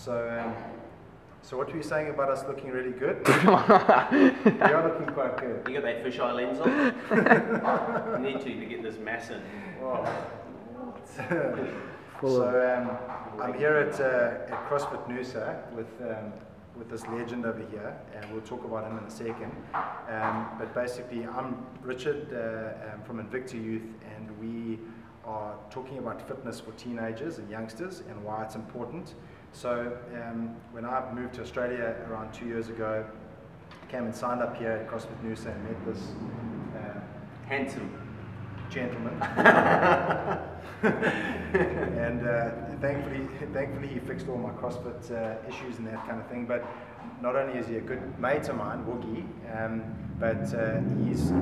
So what were you saying about us looking really good? We are looking quite good. You got that fisheye lens on? You need to get this mass in. Wow. So I'm here at CrossFit Noosa with this legend over here, and we'll talk about him in a second. But basically, I'm Richard from Invicta Youth, and we are talking about fitness for teenagers and youngsters and why it's important. So when I moved to Australia around 2 years ago, I came and signed up here at CrossFit Noosa and met this handsome gentleman. And thankfully he fixed all my CrossFit issues and that kind of thing. But not only is he a good mate of mine, Woogie, but he's an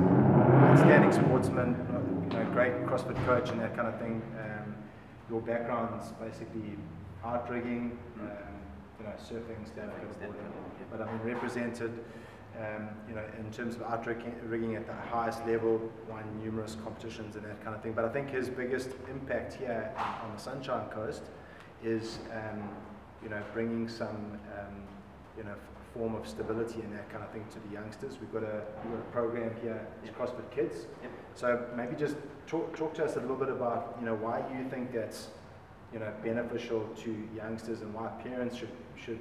outstanding sportsman, great CrossFit coach and that kind of thing. Your background's basically outrigging, surfing, stand-up, but I mean represented, in terms of outrigging at the highest level, won numerous competitions and that kind of thing. But I think his biggest impact here on the Sunshine Coast is, bringing some, form of stability and that kind of thing to the youngsters. We've got a program here, it's CrossFit Kids. Yep. So maybe just talk to us a little bit about, why you think that's, beneficial to youngsters and why parents should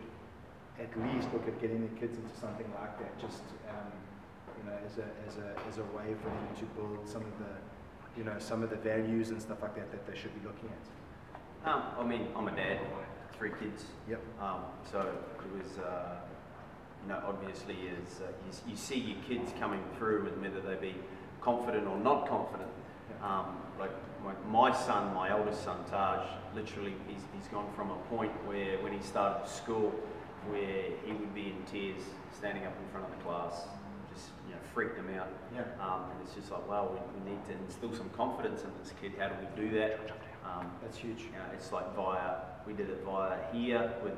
at least look at getting their kids into something like that, just as a way for them to build some of the values and stuff like that they should be looking at. I mean, I'm a dad, 3 kids. Yep. So it was, obviously you see your kids coming through, and whether they be confident or not confident. Yep. Like my son, my eldest son Taj, literally he's gone from a point where when he started school, where he would be in tears standing up in front of the class, just freaked him out. Yeah. And it's just like, wow, we need to instill some confidence in this kid. How do we do that? That's huge. It's like we did it via here with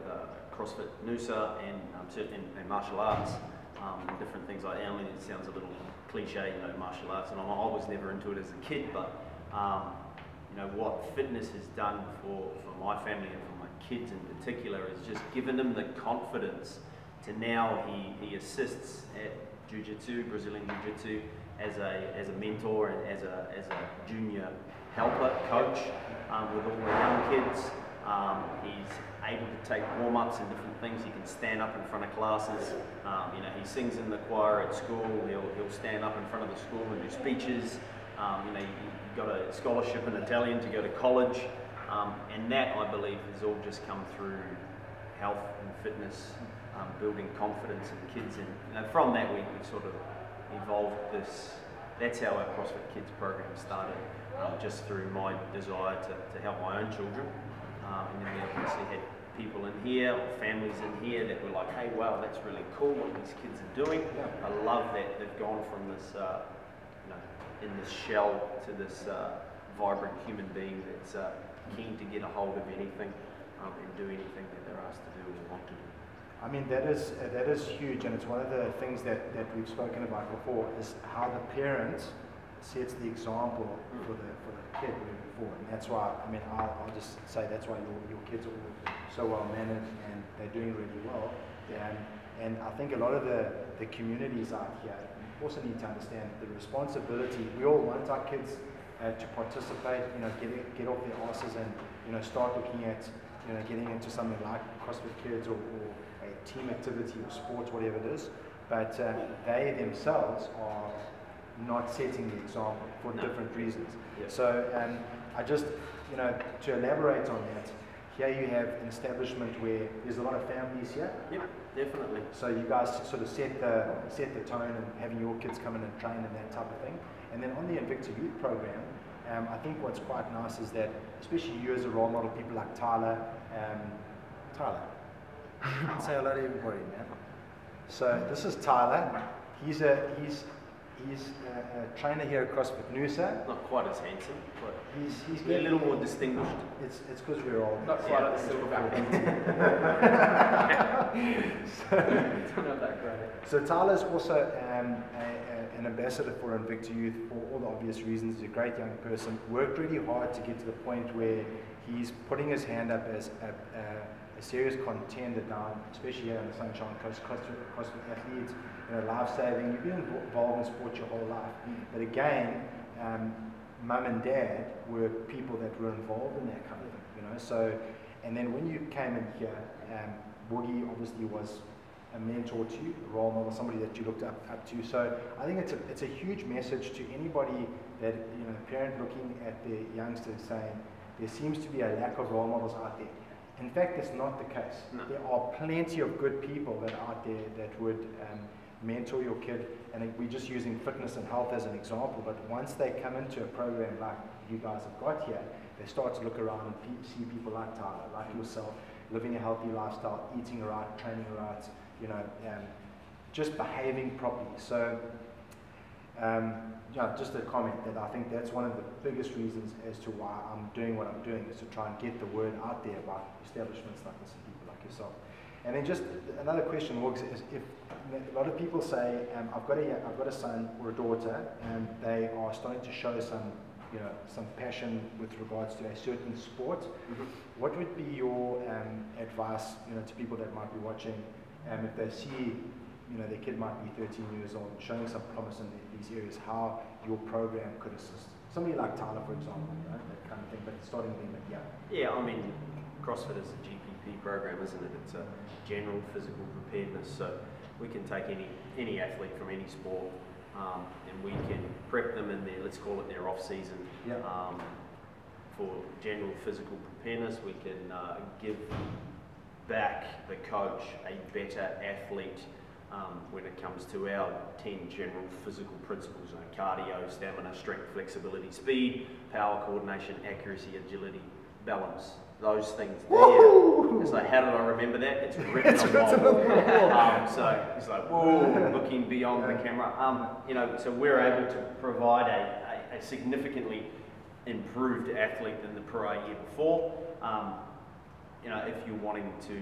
CrossFit Noosa and martial arts, and different things like that. I mean, it sounds a little cliche, martial arts, and I was never into it as a kid, but what fitness has done for my family and for my kids in particular is just given them the confidence to now he assists at Jiu-Jitsu, Brazilian Jiu-Jitsu, as a mentor and as a junior helper, coach with all the young kids. He's able to take warm-ups and different things. He can stand up in front of classes. He sings in the choir at school. He'll stand up in front of the school and do speeches. He got a scholarship in Italian to go to college, and that, I believe, has all just come through health and fitness, building confidence in kids, and from that we sort of evolved this. That's how our CrossFit Kids program started, just through my desire to help my own children, and then we obviously had people in here, or families in here, that were like, hey, wow, that's really cool what these kids are doing. I love that they've gone from this in this shell to this vibrant human being that's keen to get a hold of anything and do anything that they're asked to do or want to do. I mean, that is huge, and it's one of the things that we've spoken about before, is how the parent sets the example for the kid moving forward. And that's why, I mean, I'll just say that's why your kids are all so well mannered and they're doing really well. And I think a lot of the communities out here also need to understand the responsibility. We all want our kids to participate, get off their asses and start looking at getting into something like CrossFit Kids or a team activity or sports, whatever it is. But they themselves are not setting the example for different reasons. Yep. So I just, to elaborate on that, here you have an establishment where there's a lot of families here. Yep, definitely. So you guys sort of set the tone and having your kids come in and train and that type of thing. And then on the Invicta Youth program, I think what's quite nice is that, especially you as a role model, people like Tyler, say hello to everybody, man. So this is Tyler. He's a trainer here at CrossFit Noosa. Not quite as handsome, but he's a little more distinguished. It's because we're old. Not quite at the silver So Tyler's also a an ambassador for Invicta Youth for all the obvious reasons. He's a great young person, worked really hard to get to the point where he's putting his hand up as a serious contender now, especially here on the Sunshine Coast, CrossFit athletes, life-saving. You've been involved in sport your whole life. But again, mum and dad were people that were involved in that kind of thing, So, and then when you came in here, Woogie obviously was a mentor to you, a role model, somebody that you looked up to. So I think it's a huge message to anybody that, a parent looking at their youngsters saying, there seems to be a lack of role models out there. In fact, that's not the case. No. There are plenty of good people that are out there that would mentor your kid, and we're just using fitness and health as an example, but once they come into a program like you guys have got here, they start to look around and see people like Tyler, like yourself, living a healthy lifestyle, eating right, training right, just behaving properly. So, just a comment that I think that's one of the biggest reasons as to why I'm doing what I'm doing, is to try and get the word out there about establishments like this and people like yourself. And then just another question, Woogs, is if a lot of people say, I've got a son or a daughter, and they are starting to show some passion with regards to a certain sport. Mm-hmm. What would be your advice, to people that might be watching, if they see, their kid might be 13 years old, showing some promise in these areas, how your program could assist? Somebody like Tyler, for example, that kind of thing, but starting them at young. Yeah, I mean, CrossFit is a GPP program, isn't it? It's a general physical preparedness, so we can take any athlete from any sport, and we can prep them in their, let's call it their off season. Yeah. For general physical preparedness, we can give back the coach a better athlete when it comes to our 10 general physical principles: cardio, stamina, strength, flexibility, speed, power, coordination, accuracy, agility, balance. Those things there. It's like, how did I remember that? It's written on the wall. So it's like, whoa, looking beyond the camera. So we're able to provide a significantly improved athlete than the prior year before. If you're wanting to,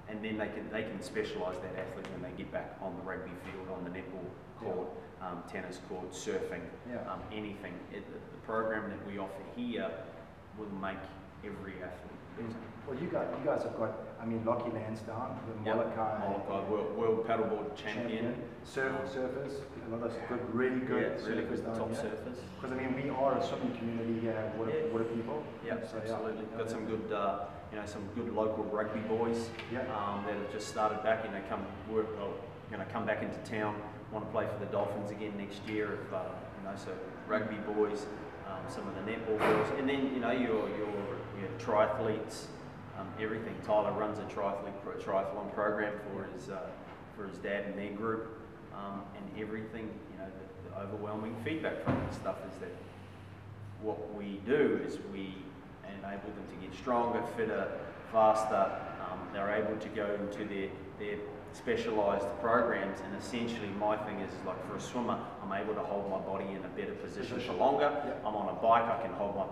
and then they can specialise that athlete when they get back on the rugby field, on the netball court, tennis court, surfing, anything. The program that we offer here will make every athlete better. Well, you guys have got, Lockie Lansdowne, the Molokai world paddleboard champion. Surfers, a lot of really good surfers down top here. surfers. Because we are a swimming community here, water people. Yeah, so, absolutely. Got some good, some good local rugby boys that have just started back. Come back into town, want to play for the Dolphins again next year. So rugby boys. Some of the netball girls, and then your triathletes, everything. Tyler runs a triathlon program for his dad and their group, and everything. The overwhelming feedback from this stuff is that what we do is we enable them to get stronger, fitter, faster. They're able to go into their specialised programs, and essentially my thing is like, for a swimmer, I'm able to hold my body in a better position for longer. Yep. I'm on a bike, I can hold my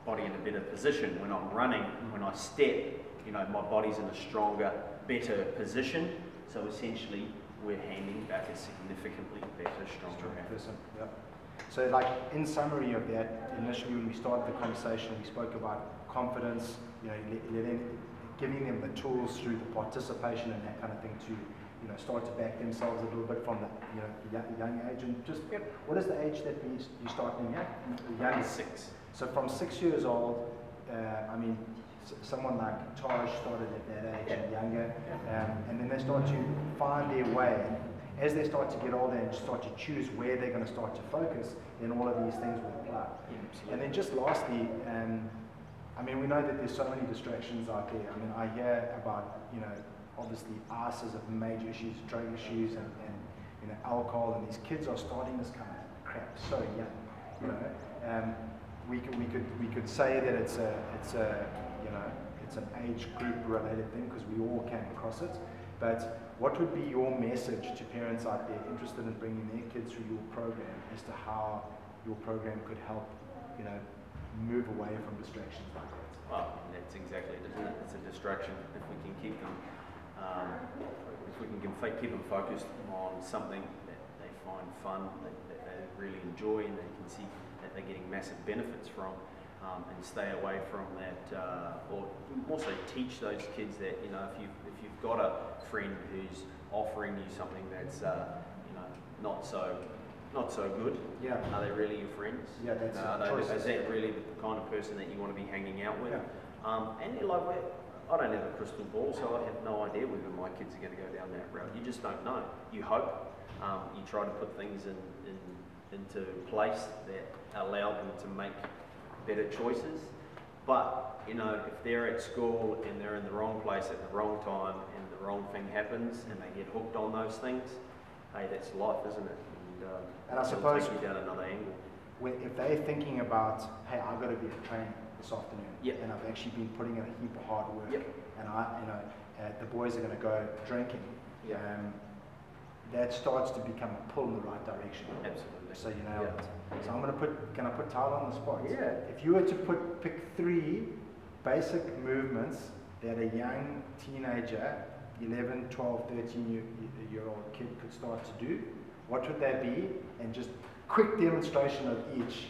body in a better position. When I'm running, when I step, my body's in a stronger, better position. So essentially, we're handing back a significantly better, stronger person. Yep. So like, in summary of that, initially when we started the conversation, we spoke about confidence, giving them the tools through the participation and that kind of thing to, start to back themselves a little bit from the young age. And just, what is the age that you start them at? Young is 6. So from 6 years old, someone like Taj started at that age and younger, and then they start to find their way. As they start to get older and start to choose where they're going to start to focus, then all of these things will apply. And then just lastly, we know that there's so many distractions out there. I hear about, obviously ICE is a major issue, drug issues and alcohol, and these kids are starting this kind of crap so young. We could say that it's an age group related thing because we all came across it. But what would be your message to parents out there interested in bringing their kids through your program as to how your program could help, move away from distractions like that? Well, that's exactly it, isn't it? It's a distraction. If we can keep them, keep them focused on something that find fun, that they really enjoy, and they can see that they're getting massive benefits from, and stay away from that, or also teach those kids that, you know, if you've got a friend who's offering you something that's you know, not so good, Yeah. are they really your friends? Yeah, that's is that really the kind of person that you want to be hanging out with? Yeah. And like, I don't have a crystal ball, so I have no idea whether my kids are going to go down that route. You just don't know. You hope. You try to put things into place that allow them to make better choices. But, you know, if they're at school and they're in the wrong place at the wrong time and the wrong thing happens and they get hooked on those things, hey, that's life, isn't it? And I suppose take you down another angle. If they're thinking about, hey, I've got to be at training this afternoon, Yep. and I've actually been putting in a heap of hard work, Yep. and the boys are going to go drinking, Yep. that starts to become a pull in the right direction. Absolutely. So you nailed Yeah. it. So I'm going to can I put Tyler on the spot? Yeah. If you were to pick 3 basic movements that a young teenager, 11, 12, 13-year-old kid could start to do, what would they be? And just quick demonstration of each,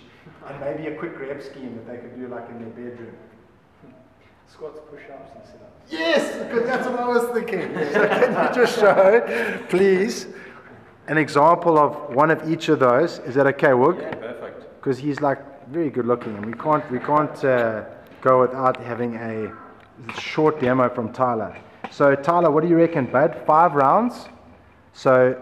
and maybe a quick rep scheme that they could do like in their bedroom. Squats, push-ups, and sit-ups. Yes, because that's what I was thinking. So can you just show, please, an example of one of each of those? Is that okay, Woog? Yeah, perfect. Because he's like very good looking, and we can't go without having a short demo from Tyler. So Tyler, what do you reckon, bud? 5 rounds, so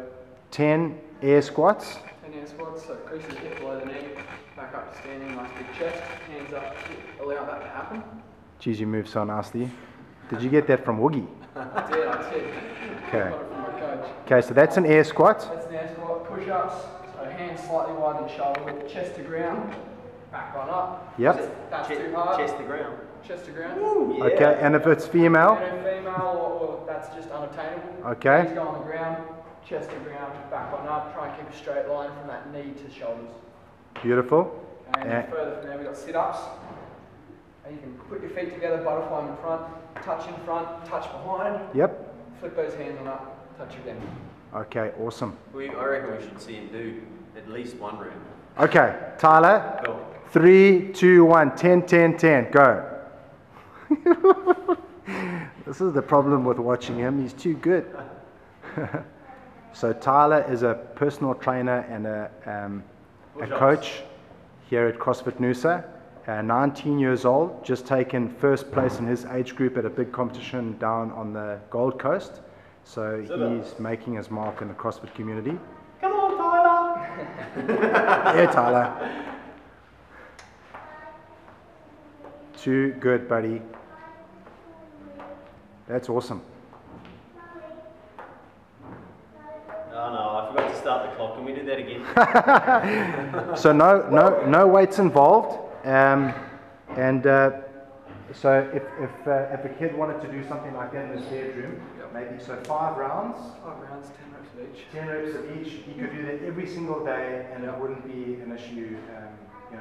10 air squats. 10 air squats, so creases hip below the knee, back up to standing, nice big chest, hands up, allow that to happen. Geez, you move so nicely. Did you get that from Woogie? I did. Okay. Got it from my coach. Okay, so that's an air squat. That's an air squat, push-ups, so hands slightly wider than shoulder width, chest to ground, back on up. Yep. That's too hard. Chest to ground. Chest to ground. Yeah. Okay, and if it's female? And if female, or that's just unattainable. Okay. Knees go on the ground, chest to ground, back on up. Try and keep a straight line from that knee to shoulders. Beautiful. And then further from there, we've got sit-ups. And you can put your feet together, butterfly in front, touch in front, touch behind. Yep. Flip those hands on up, touch again. Okay, awesome. I reckon we should see him do at least one round. Okay, Tyler. Cool. 3, 2, 1, 10, 10, 10, go. This is the problem with watching him, he's too good. So Tyler is a personal trainer and a coach here at CrossFit Noosa. 19 years old, just taken first place in his age group at a big competition down on the Gold Coast. So he's making his mark in the CrossFit community. Come on, Tyler! Yeah, Tyler. Too good, buddy. That's awesome. Oh no, I forgot to start the clock. Can we do that again? So no weights involved. So if a kid wanted to do something like that in his bedroom, maybe so 5 rounds. 5 rounds, 10 reps of each. 10 reps of each. He could do that every single day, and it wouldn't be an issue. So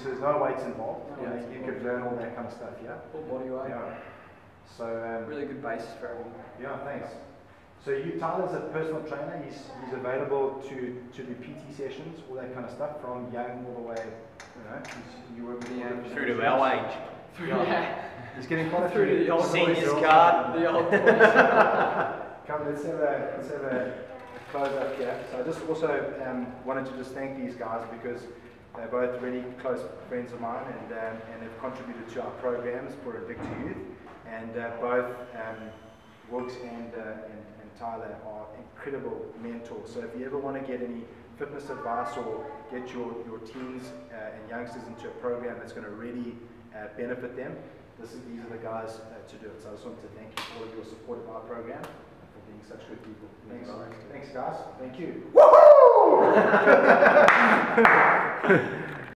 there's no weights involved. You could learn all that kind of stuff. Yeah. Full body weight. Yeah. So Really good basis for everyone. yeah, thanks. So Tyler's a personal trainer. He's available to do PT sessions, all that kind of stuff, from young all the way. You work with the Through to our age. Yeah. He's getting quite a Through to the old Seniors boys. card. The old boys. Come, let's have a close up here. So I just also wanted to just thank these guys because they're both really close friends of mine and have contributed to our programs for Invicta Youth. And both Woogs and Tyler are incredible mentors. So if you ever want to get any fitness advice or get your teens and youngsters into a program that's going to really benefit them, these are the guys to do it. So I just wanted to thank you for all of your support of our program and for being such good people. Thanks guys. Thank you. Woohoo!